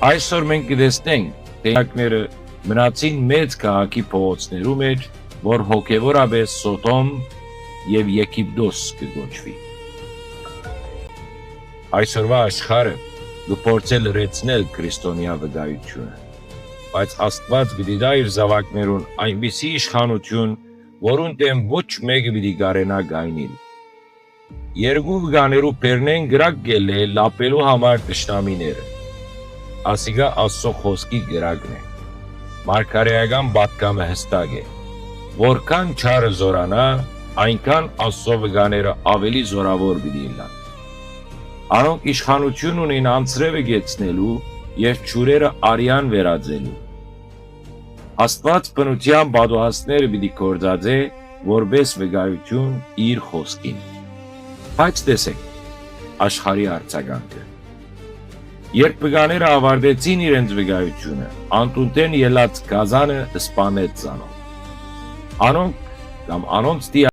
Այսօր մենք կտեսնենք, թե ակները մնացին մեծ քաղաքի փողոցներու մեջ, որ հոգևորապես Սոդոմ եւ Եգիպտոս կգոչվի։ Այսօրվա աշխարհը գործել լրացնել քրիստոնյա վկայությունը, բայց Աստված գիտի դա իր զավակներուն այնպիսի իշխանություն, որուն դեմ ոչ մեկը պիտի կարենա գայնիլ։ Երկու վկաներու բերնեն գրակել է լապելու համար տշնամիները։ Ասիգա Աստծո խոսքի գրակն է։ Մարգարեական պատգամը հստակ է։ Որքան չարը զորանա, այնքան Աստծո վկաները ավելի զորավոր պիտի լինեն։ Անոնք իշխանություն ունեն անձրևը գեցնելու եւ ջուրերը արյան վերածելու։ Աստված բնության բադուհասները պիտի կործածե որպես վկայություն իր խոսքին։ Բայց տեսեք աշխարհի արձագանքը։ Երբ վկաները ավարտեցին իրենց վկայությունը, անտունտեն ելած գազանը սպանեց զանոն։ Անոնք կամ անոնց